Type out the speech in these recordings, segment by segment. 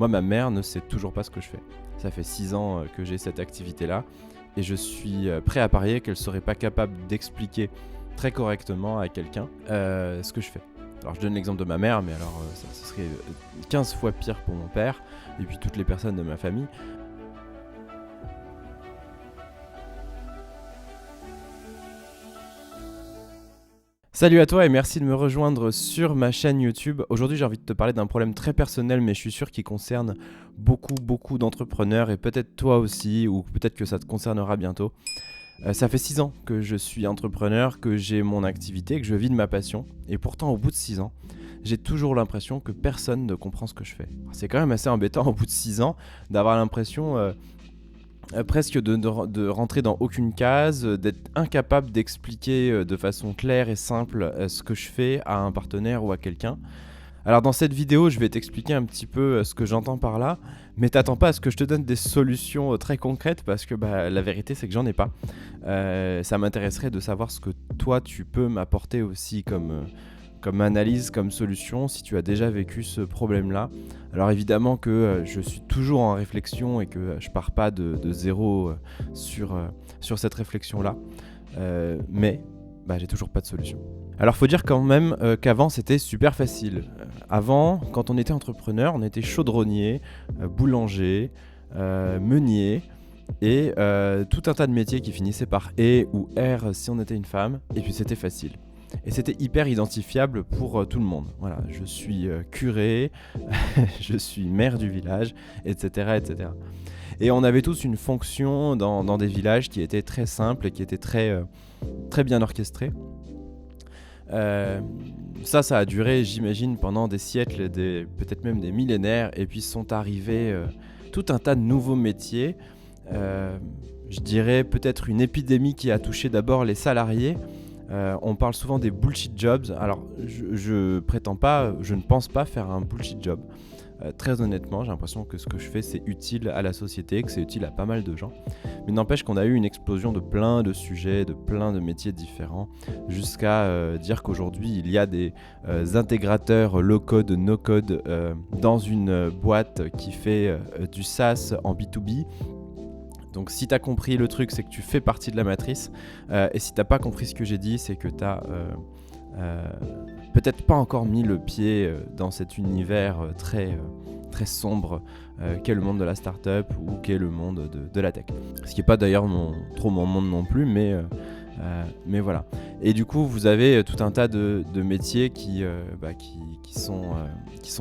Moi, ma mère ne sait toujours pas ce que je fais. Ça fait 6 ans que j'ai cette activité-là et je suis prêt à parier qu'elle serait pas capable d'expliquer très correctement à quelqu'un ce que je fais. Alors je donne l'exemple de ma mère, mais alors ça serait 15 fois pire pour mon père et puis toutes les personnes de ma famille. Salut à toi et merci de me rejoindre sur ma chaîne YouTube. Aujourd'hui, j'ai envie de te parler d'un problème très personnel, mais je suis sûr qu'il concerne beaucoup d'entrepreneurs et peut-être toi aussi, ou peut-être que ça te concernera bientôt. Ça fait 6 ans que je suis entrepreneur, que j'ai mon activité, que je vis de ma passion. Et pourtant, au bout de 6 ans, j'ai toujours l'impression que personne ne comprend ce que je fais. Alors, c'est quand même assez embêtant au bout de 6 ans d'avoir l'impression presque de rentrer dans aucune case, d'être incapable d'expliquer de façon claire et simple ce que je fais à un partenaire ou à quelqu'un. Alors dans cette vidéo, je vais t'expliquer un petit peu ce que j'entends par là, mais t'attends pas à ce que je te donne des solutions très concrètes parce que la vérité c'est que j'en ai pas. Ça m'intéresserait de savoir ce que toi tu peux m'apporter aussi comme analyse, comme solution, si tu as déjà vécu ce problème-là. Alors évidemment que je suis toujours en réflexion et que je pars pas de zéro sur cette réflexion-là, mais j'ai toujours pas de solution. Alors faut dire quand même qu'avant c'était super facile. Avant, quand on était entrepreneur, on était chaudronnier, boulanger, meunier et tout un tas de métiers qui finissaient par « et » ou « r » si on était une femme, et puis c'était facile. Et c'était hyper identifiable pour tout le monde. Voilà, je suis curé, je suis maire du village, etc., etc. Et on avait tous une fonction dans des villages qui était très simple et qui était très bien orchestrée. Ça a duré, j'imagine, pendant des siècles, peut-être même des millénaires, et puis sont arrivés tout un tas de nouveaux métiers. Je dirais peut-être une épidémie qui a touché d'abord les salariés. On parle souvent des bullshit jobs. Alors, je ne pense pas faire un bullshit job. Très honnêtement, j'ai l'impression que ce que je fais, c'est utile à la société, que c'est utile à pas mal de gens. Mais n'empêche qu'on a eu une explosion de plein de sujets, de plein de métiers différents, jusqu'à dire qu'aujourd'hui, il y a des intégrateurs low-code, no-code dans une boîte qui fait du SaaS en B2B. Donc si t'as compris le truc, c'est que tu fais partie de la matrice. Et si t'as pas compris ce que j'ai dit, c'est que t'as peut-être pas encore mis le pied dans cet univers très sombre qu'est le monde de la startup ou qu'est le monde de la tech. Ce qui n'est pas d'ailleurs trop mon monde non plus, mais voilà. Et du coup, vous avez tout un tas de métiers qui sont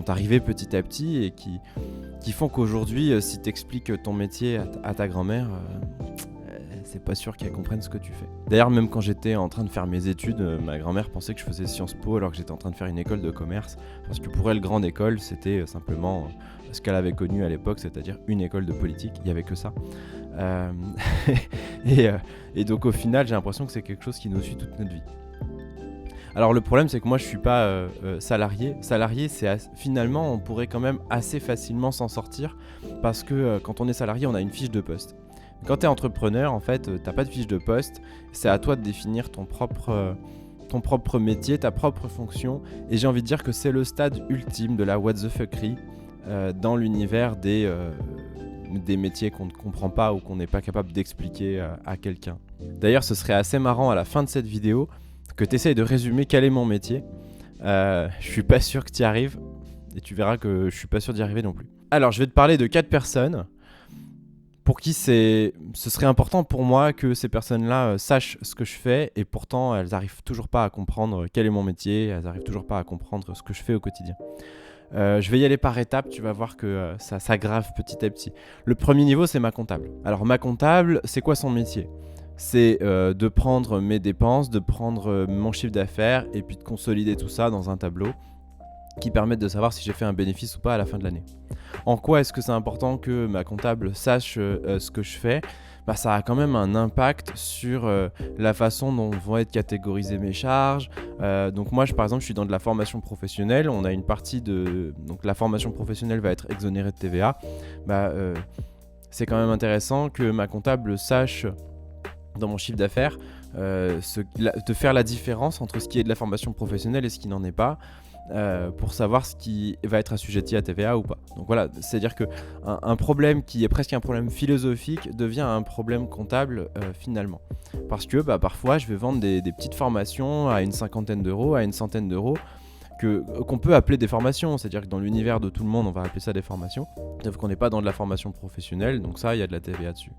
arrivés petit à petit et qui font qu'aujourd'hui, si tu expliques ton métier à ta grand-mère, c'est pas sûr qu'elle comprenne ce que tu fais. D'ailleurs, même quand j'étais en train de faire mes études, ma grand-mère pensait que je faisais Sciences Po alors que j'étais en train de faire une école de commerce. Parce que pour elle, grande école, c'était simplement ce qu'elle avait connu à l'époque, c'est-à-dire une école de politique. Il n'y avait que ça. Et donc au final, j'ai l'impression que c'est quelque chose qui nous suit toute notre vie. Alors le problème, c'est que moi je suis pas salarié. Salarié, finalement, on pourrait quand même assez facilement s'en sortir parce que quand on est salarié, on a une fiche de poste. Quand tu es entrepreneur, en fait, t'as pas de fiche de poste. C'est à toi de définir ton propre métier, ta propre fonction. Et j'ai envie de dire que c'est le stade ultime de la what the fuckerie dans l'univers des métiers qu'on ne comprend pas ou qu'on n'est pas capable d'expliquer à quelqu'un. D'ailleurs, ce serait assez marrant à la fin de cette vidéo que tu essayes de résumer quel est mon métier. Je suis pas sûr que tu y arrives et tu verras que je suis pas sûr d'y arriver non plus. Alors, je vais te parler de 4 personnes pour qui ce serait important pour moi que ces personnes-là sachent ce que je fais et pourtant elles n'arrivent toujours pas à comprendre quel est mon métier, elles n'arrivent toujours pas à comprendre ce que je fais au quotidien. Je vais y aller par étapes, tu vas voir que ça s'aggrave petit à petit. Le premier niveau, c'est ma comptable. Alors ma comptable, c'est quoi son métier ? C'est de prendre mes dépenses, de prendre mon chiffre d'affaires et puis de consolider tout ça dans un tableau qui permettent de savoir si j'ai fait un bénéfice ou pas à la fin de l'année. En quoi est-ce que c'est important que ma comptable sache ce que je fais ? Ça a quand même un impact sur la façon dont vont être catégorisées mes charges. Donc moi, par exemple, je suis dans de la formation professionnelle. On a une partie donc la formation professionnelle va être exonérée de TVA. C'est quand même intéressant que ma comptable sache dans mon chiffre d'affaires de faire la différence entre ce qui est de la formation professionnelle et ce qui n'en est pas. pour savoir ce qui va être assujetti à TVA ou pas. Donc voilà, c'est-à-dire que un problème qui est presque un problème philosophique devient un problème comptable finalement. Parce que parfois je vais vendre des petites formations à une cinquantaine d'euros, à une centaine d'euros, qu'on peut appeler des formations, c'est-à-dire que dans l'univers de tout le monde on va appeler ça des formations, sauf qu'on n'est pas dans de la formation professionnelle, donc ça il y a de la TVA dessus.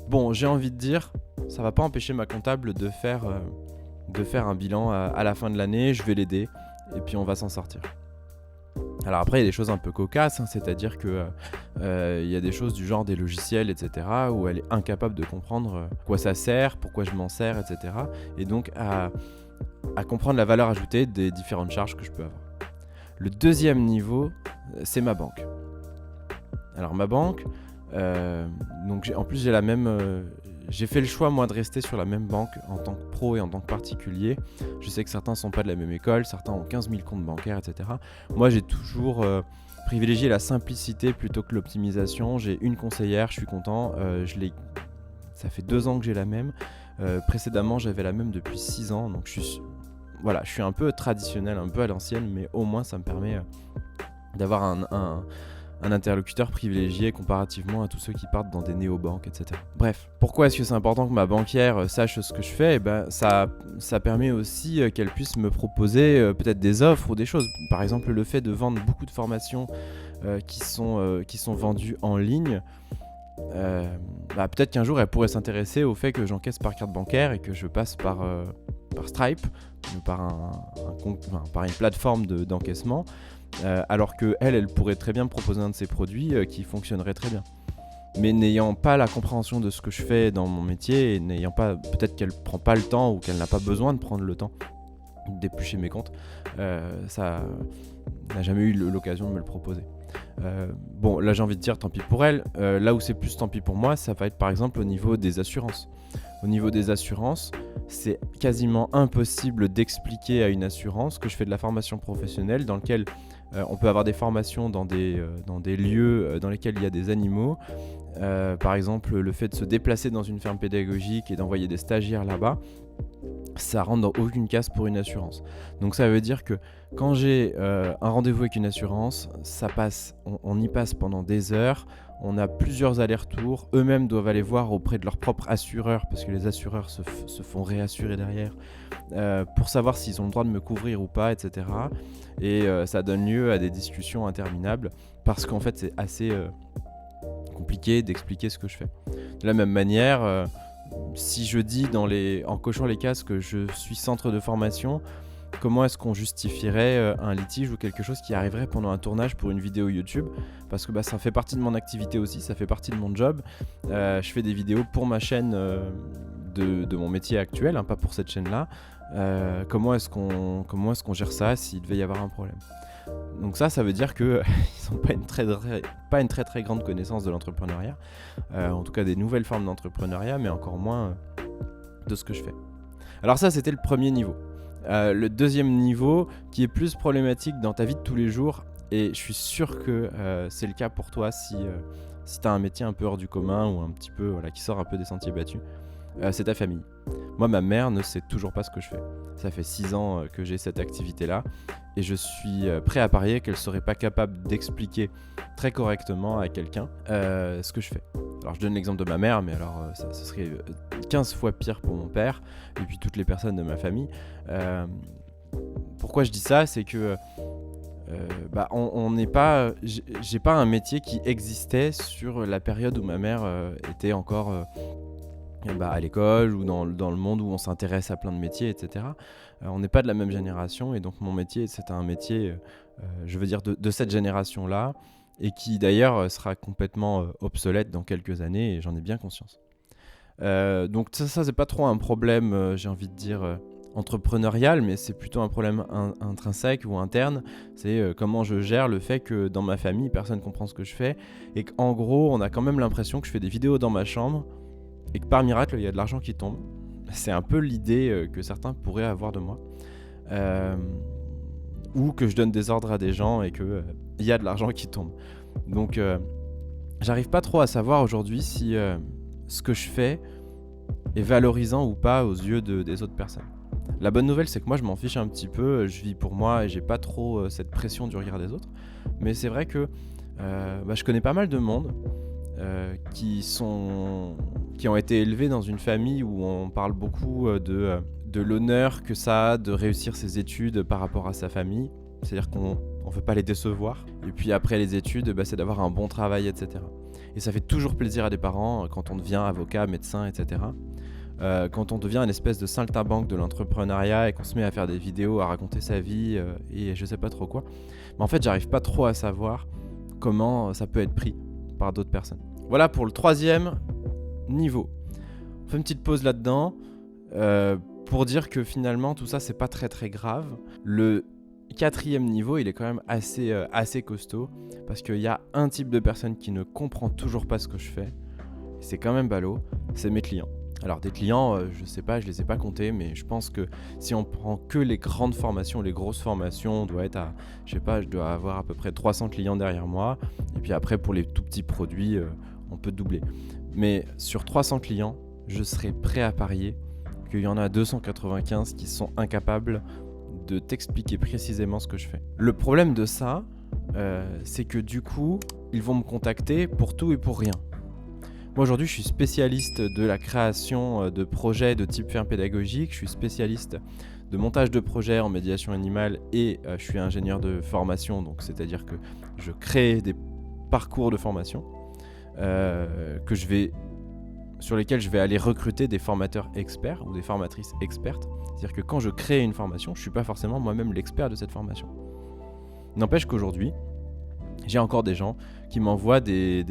Bon, j'ai envie de dire, ça va pas empêcher ma comptable de faire un bilan à la fin de l'année, je vais l'aider, et puis on va s'en sortir. Alors après, il y a des choses un peu cocasses, c'est-à-dire que y a des choses du genre des logiciels, etc., où elle est incapable de comprendre à quoi ça sert, pourquoi je m'en sers, etc., et donc à comprendre la valeur ajoutée des différentes charges que je peux avoir. Le deuxième niveau, c'est ma banque. Alors ma banque, donc en plus j'ai la même... j'ai fait le choix moi de rester sur la même banque en tant que pro et en tant que particulier. Je sais que certains sont pas de la même école, certains ont 15 000 comptes bancaires, etc. Moi j'ai toujours privilégié la simplicité plutôt que l'optimisation. J'ai une conseillère, je suis content. Ça fait 2 ans que j'ai la même. Précédemment j'avais la même depuis 6 ans, donc je suis un peu traditionnel, un peu à l'ancienne, mais au moins ça me permet d'avoir un interlocuteur privilégié comparativement à tous ceux qui partent dans des néobanques, etc. Bref, pourquoi est-ce que c'est important que ma banquière sache ce que je fais ? Ça permet aussi qu'elle puisse me proposer peut-être des offres ou des choses. Par exemple, le fait de vendre beaucoup de formations qui sont vendues en ligne, peut-être qu'un jour elle pourrait s'intéresser au fait que j'encaisse par carte bancaire et que je passe par Stripe, par une plateforme d'encaissement. Alors qu'elle pourrait très bien me proposer un de ses produits qui fonctionnerait très bien. Mais n'ayant pas la compréhension de ce que je fais dans mon métier, et n'ayant pas, peut-être qu'elle prend pas le temps ou qu'elle n'a pas besoin de prendre le temps d'éplucher mes comptes, ça n'a jamais eu l'occasion de me le proposer. Bon, là j'ai envie de dire tant pis pour elle. Là où c'est plus tant pis pour moi, ça va être par exemple au niveau des assurances. Au niveau des assurances, c'est quasiment impossible d'expliquer à une assurance que je fais de la formation professionnelle dans lequel on peut avoir des formations dans des lieux dans lesquels il y a des animaux. Par exemple, le fait de se déplacer dans une ferme pédagogique et d'envoyer des stagiaires là-bas, ça rentre dans aucune case pour une assurance. Donc ça veut dire que quand j'ai un rendez-vous avec une assurance, on y passe pendant des heures, on a plusieurs allers-retours, eux-mêmes doivent aller voir auprès de leur propre assureur, parce que les assureurs se font réassurer derrière, pour savoir s'ils ont le droit de me couvrir ou pas, etc. Et ça donne lieu à des discussions interminables, parce qu'en fait c'est assez compliqué d'expliquer ce que je fais. De la même manière, si je dis en cochant les cases que je suis centre de formation, comment est-ce qu'on justifierait un litige ou quelque chose qui arriverait pendant un tournage pour une vidéo YouTube ? Parce que ça fait partie de mon activité aussi, ça fait partie de mon job. Je fais des vidéos pour ma chaîne de mon métier actuel, pas pour cette chaîne-là. Comment est-ce qu'on gère ça s'il devait y avoir un problème ? Donc ça veut dire qu'ils n'ont pas une très très grande connaissance de l'entrepreneuriat, en tout cas des nouvelles formes d'entrepreneuriat, mais encore moins de ce que je fais. Alors ça, c'était le premier niveau. Le deuxième niveau, qui est plus problématique dans ta vie de tous les jours, et je suis sûr que c'est le cas pour toi si tu as un métier un peu hors du commun ou un petit peu qui sort un peu des sentiers battus, c'est ta famille. Moi, ma mère ne sait toujours pas ce que je fais. Ça fait 6 ans que j'ai cette activité-là, et je suis prêt à parier qu'elle ne serait pas capable d'expliquer très correctement à quelqu'un ce que je fais. Alors je donne l'exemple de ma mère, mais alors ce serait 15 fois pire pour mon père, et puis toutes les personnes de ma famille. Pourquoi je dis ça ? C'est que on n'est pas... j'ai pas un métier qui existait sur la période où ma mère était encore... à l'école ou dans le monde où on s'intéresse à plein de métiers, etc. On n'est pas de la même génération, et donc mon métier, c'est un métier, je veux dire, de cette génération-là, et qui d'ailleurs sera complètement obsolète dans quelques années, et j'en ai bien conscience. Donc ça c'est pas trop un problème, j'ai envie de dire, entrepreneurial, mais c'est plutôt un problème intrinsèque ou interne. C'est comment je gère le fait que dans ma famille, personne ne comprend ce que je fais, et qu'en gros, on a quand même l'impression que je fais des vidéos dans ma chambre, et que par miracle, il y a de l'argent qui tombe. C'est un peu l'idée que certains pourraient avoir de moi. Ou que je donne des ordres à des gens et qu'il y a de l'argent qui tombe. Donc, j'arrive pas trop à savoir aujourd'hui si ce que je fais est valorisant ou pas aux yeux des autres personnes. La bonne nouvelle, c'est que moi, je m'en fiche un petit peu, je vis pour moi et j'ai pas trop cette pression du regard des autres. Mais c'est vrai que je connais pas mal de monde qui ont été élevés dans une famille où on parle beaucoup de l'honneur que ça a de réussir ses études par rapport à sa famille. C'est-à-dire qu'on ne veut pas les décevoir. Et puis après les études, c'est d'avoir un bon travail, etc. Et ça fait toujours plaisir à des parents quand on devient avocat, médecin, etc. Quand on devient une espèce de saltimbanque de l'entrepreneuriat et qu'on se met à faire des vidéos, à raconter sa vie et je sais pas trop quoi. Mais en fait, j'arrive pas trop à savoir comment ça peut être pris par d'autres personnes. Voilà pour le 3e niveau. On fait une petite pause là-dedans pour dire que finalement tout ça c'est pas très très grave. Le 4e niveau, il est quand même assez costaud parce qu'il y a un type de personne qui ne comprend toujours pas ce que je fais. C'est quand même ballot, c'est mes clients. Alors des clients, je sais pas, je les ai pas comptés, mais je pense que si on prend que les grandes formations, les grosses formations, on doit être à, je dois avoir à peu près 300 clients derrière moi. Et puis après, pour les tout petits produits, on peut doubler. Mais sur 300 clients, je serais prêt à parier qu'il y en a 295 qui sont incapables de t'expliquer précisément ce que je fais. Le problème de ça, c'est que du coup, ils vont me contacter pour tout et pour rien. Moi aujourd'hui je suis spécialiste de la création de projets de type ferme pédagogique, je suis spécialiste de montage de projets en médiation animale et je suis ingénieur de formation, donc c'est-à-dire que je crée des parcours de formation sur lesquels je vais aller recruter des formateurs experts ou des formatrices expertes. C'est-à-dire que quand je crée une formation, je ne suis pas forcément moi-même l'expert de cette formation. N'empêche qu'aujourd'hui, j'ai encore des gens qui m'envoient des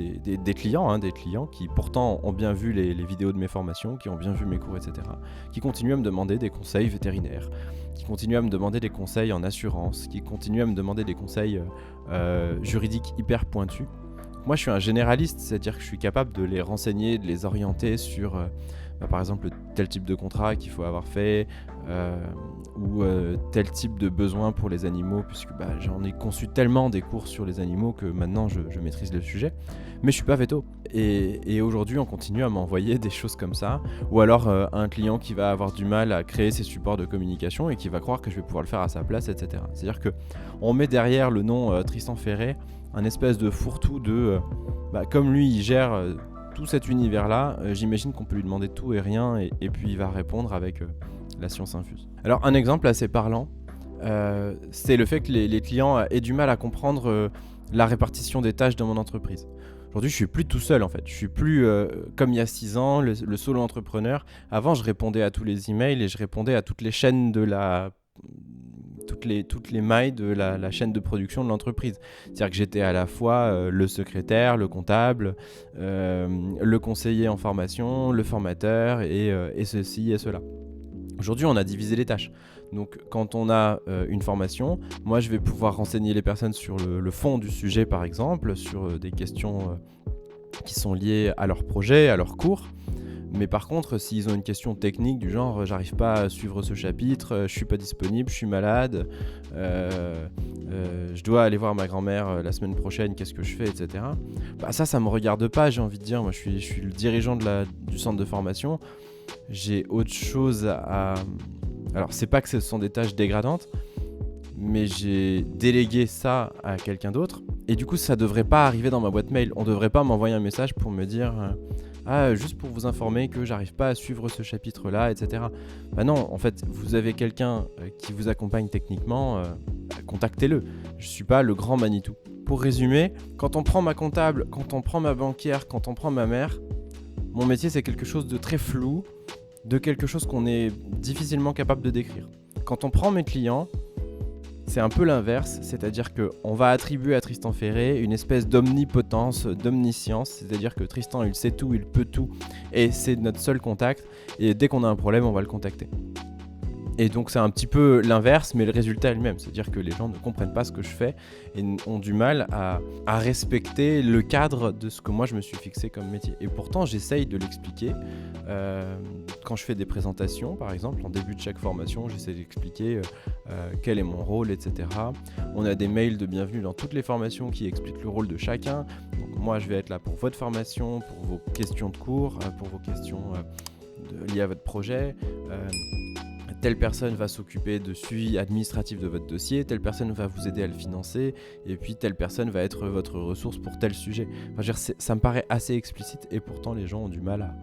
clients, des clients qui pourtant ont bien vu les vidéos de mes formations, qui ont bien vu mes cours, etc. Qui continuent à me demander des conseils vétérinaires, qui continuent à me demander des conseils en assurance, qui continuent à me demander des conseils juridiques hyper pointus. Moi, je suis un généraliste, c'est-à-dire que je suis capable de les renseigner, de les orienter sur, par exemple, tel type de contrat qu'il faut avoir fait, ou tel type de besoin pour les animaux, puisque j'en ai conçu tellement des cours sur les animaux que maintenant je maîtrise le sujet. Mais je suis pas veto. Et aujourd'hui, on continue à m'envoyer des choses comme ça, ou alors un client qui va avoir du mal à créer ses supports de communication et qui va croire que je vais pouvoir le faire à sa place, etc. C'est-à-dire qu'on met derrière le nom Tristan Ferré un espèce de fourre-tout de... comme lui, il gère tout cet univers-là, j'imagine qu'on peut lui demander tout et rien, et puis il va répondre avec la science infuse. Alors un exemple assez parlant, c'est le fait que les clients aient du mal à comprendre la répartition des tâches dans mon entreprise. Aujourd'hui, je suis plus tout seul en fait. Je suis plus comme il y a 6 ans, le solo entrepreneur. Avant, je répondais à tous les emails et je répondais à toutes les chaînes de toutes les mailles de la chaîne de production de l'entreprise. C'est-à-dire que j'étais à la fois le secrétaire, le comptable, le conseiller en formation, le formateur et ceci et cela. Aujourd'hui, on a divisé les tâches. Donc, quand on a une formation, moi, je vais pouvoir renseigner les personnes sur le fond du sujet, par exemple, sur des questions qui sont liées à leur projet, à leur cours. Mais par contre, s'ils ont une question technique du genre j'arrive pas à suivre ce chapitre, je suis pas disponible, je suis malade, je dois aller voir ma grand-mère la semaine prochaine, qu'est-ce que je fais, etc. Ça me regarde pas, j'ai envie de dire. Moi, je suis le dirigeant du centre de formation. J'ai autre chose à... Alors, c'est pas que ce sont des tâches dégradantes, mais j'ai délégué ça à quelqu'un d'autre. Et du coup, ça devrait pas arriver dans ma boîte mail. On devrait pas m'envoyer un message pour me dire juste pour vous informer que j'arrive pas à suivre ce chapitre-là, etc. Non, en fait, vous avez quelqu'un qui vous accompagne techniquement, contactez-le. Je suis pas le grand Manitou. Pour résumer, quand on prend ma comptable, quand on prend ma banquière, quand on prend ma mère, mon métier c'est quelque chose de très flou, de quelque chose qu'on est difficilement capable de décrire. Quand on prend mes clients, c'est un peu l'inverse, c'est-à-dire qu'on va attribuer à Tristan Ferré une espèce d'omnipotence, d'omniscience, c'est-à-dire que Tristan il sait tout, il peut tout, et c'est notre seul contact, et dès qu'on a un problème, on va le contacter. Et donc c'est un petit peu l'inverse, mais le résultat est le même, c'est-à-dire que les gens ne comprennent pas ce que je fais et ont du mal à respecter le cadre de ce que moi je me suis fixé comme métier. Et pourtant j'essaye de l'expliquer. Quand je fais des présentations, par exemple, en début de chaque formation, j'essaie d'expliquer quel est mon rôle, etc. On a des mails de bienvenue dans toutes les formations qui expliquent le rôle de chacun. Donc moi je vais être là pour votre formation, pour vos questions de cours, pour vos questions liées à votre projet. telle personne va s'occuper de suivi administratif de votre dossier, telle personne va vous aider à le financer, et puis telle personne va être votre ressource pour tel sujet. Enfin, je veux dire, ça me paraît assez explicite, et pourtant les gens ont du mal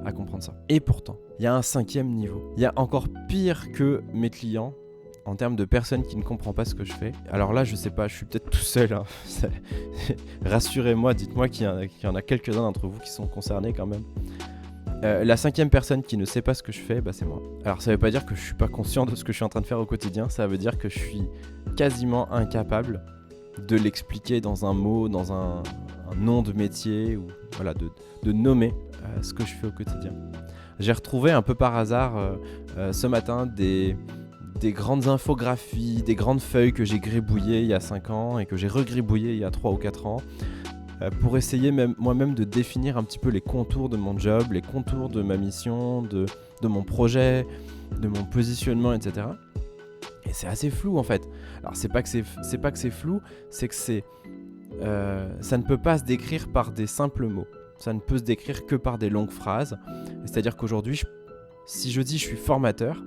à comprendre ça. Et pourtant, il y a un 5e niveau. Il y a encore pire que mes clients, en termes de personnes qui ne comprennent pas ce que je fais. Alors là, je sais pas, je suis peut-être tout seul. Hein. Rassurez-moi, dites-moi qu'il y en a quelques-uns d'entre vous qui sont concernés quand même. La 5e personne qui ne sait pas ce que je fais, bah, c'est moi. Alors ça veut pas dire que je suis pas conscient de ce que je suis en train de faire au quotidien, ça veut dire que je suis quasiment incapable de l'expliquer dans un mot, dans un nom de métier, ou voilà, de nommer ce que je fais au quotidien. J'ai retrouvé un peu par hasard ce matin des grandes infographies, des grandes feuilles que j'ai gribouillées il y a 5 ans et que j'ai regribouillées il y a 3 ou 4 ans pour essayer moi-même de définir un petit peu les contours de mon job, les contours de ma mission, de mon projet, de mon positionnement, etc. Et c'est assez flou en fait. Alors c'est pas que c'est flou, c'est que ça ne peut pas se décrire par des simples mots. Ça ne peut se décrire que par des longues phrases. C'est-à-dire qu'aujourd'hui, si je dis je suis formateur,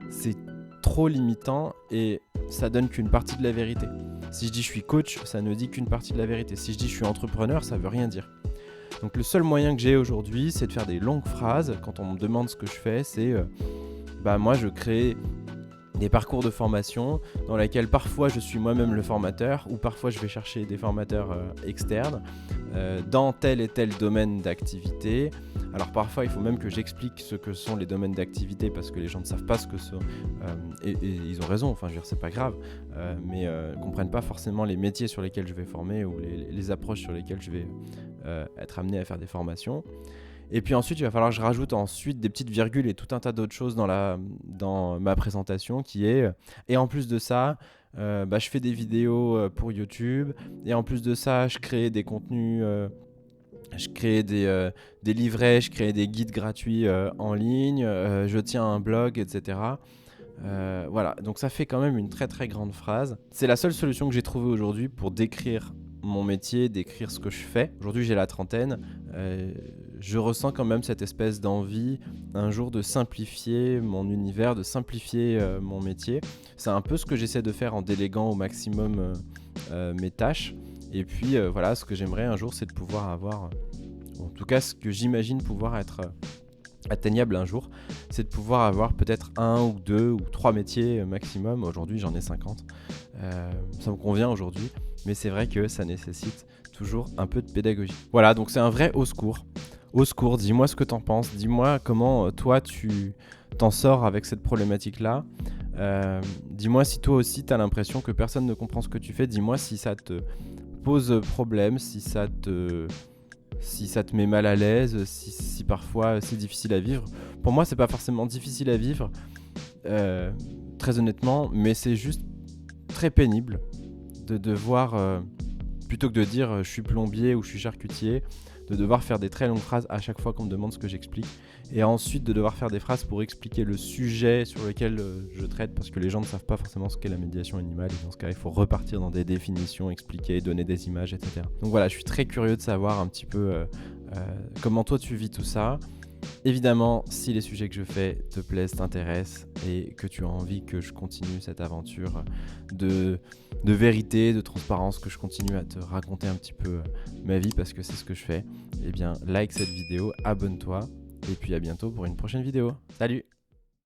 c'est trop limitant et ça donne qu'une partie de la vérité. Si je dis je suis coach, ça ne dit qu'une partie de la vérité. Si je dis je suis entrepreneur, ça veut rien dire. Donc le seul moyen que j'ai aujourd'hui, c'est de faire des longues phrases. Quand on me demande ce que je fais, c'est moi je crée des parcours de formation dans lesquels parfois je suis moi-même le formateur ou parfois je vais chercher des formateurs externes dans tel et tel domaine d'activité. Alors parfois il faut même que j'explique ce que sont les domaines d'activité parce que les gens ne savent pas ce que sont et ils ont raison, enfin je veux dire c'est pas grave, mais comprennent pas forcément les métiers sur lesquels je vais former ou les approches sur lesquelles je vais être amené à faire des formations. Et puis ensuite, il va falloir que je rajoute ensuite des petites virgules et tout un tas d'autres choses dans ma présentation qui est... Et en plus de ça, je fais des vidéos pour YouTube. Et en plus de ça, je crée des contenus, je crée des livrets, je crée des guides gratuits en ligne, je tiens un blog, etc. Voilà, donc ça fait quand même une très très grande phrase. C'est la seule solution que j'ai trouvée aujourd'hui pour décrire mon métier, décrire ce que je fais. Aujourd'hui, j'ai la trentaine. Je ressens quand même cette espèce d'envie un jour de simplifier mon univers, de simplifier mon métier. C'est un peu ce que j'essaie de faire en déléguant au maximum mes tâches. Et puis voilà, ce que j'aimerais un jour, c'est de pouvoir avoir, en tout cas ce que j'imagine pouvoir être atteignable un jour, c'est de pouvoir avoir peut-être 1 ou 2 ou 3 métiers maximum. Aujourd'hui, j'en ai 50. Ça me convient aujourd'hui, mais c'est vrai que ça nécessite toujours un peu de pédagogie. Voilà, donc c'est un vrai au secours. Au secours, dis-moi ce que t'en penses, dis-moi comment toi tu t'en sors avec cette problématique-là. Dis-moi si toi aussi t'as l'impression que personne ne comprend ce que tu fais, dis-moi si ça te pose problème, si ça te met mal à l'aise, si parfois c'est difficile à vivre. Pour moi, c'est pas forcément difficile à vivre, très honnêtement, mais c'est juste très pénible de devoir, plutôt que de dire je suis plombier ou je suis charcutier, de devoir faire des très longues phrases à chaque fois qu'on me demande ce que j'explique, et ensuite de devoir faire des phrases pour expliquer le sujet sur lequel je traite, parce que les gens ne savent pas forcément ce qu'est la médiation animale, et dans ce cas il faut repartir dans des définitions, expliquer, donner des images, etc. Donc voilà, je suis très curieux de savoir un petit peu comment toi tu vis tout ça. Évidemment, si les sujets que je fais te plaisent, t'intéressent et que tu as envie que je continue cette aventure de vérité, de transparence, que je continue à te raconter un petit peu ma vie parce que c'est ce que je fais, eh bien like cette vidéo, abonne-toi et puis à bientôt pour une prochaine vidéo. Salut!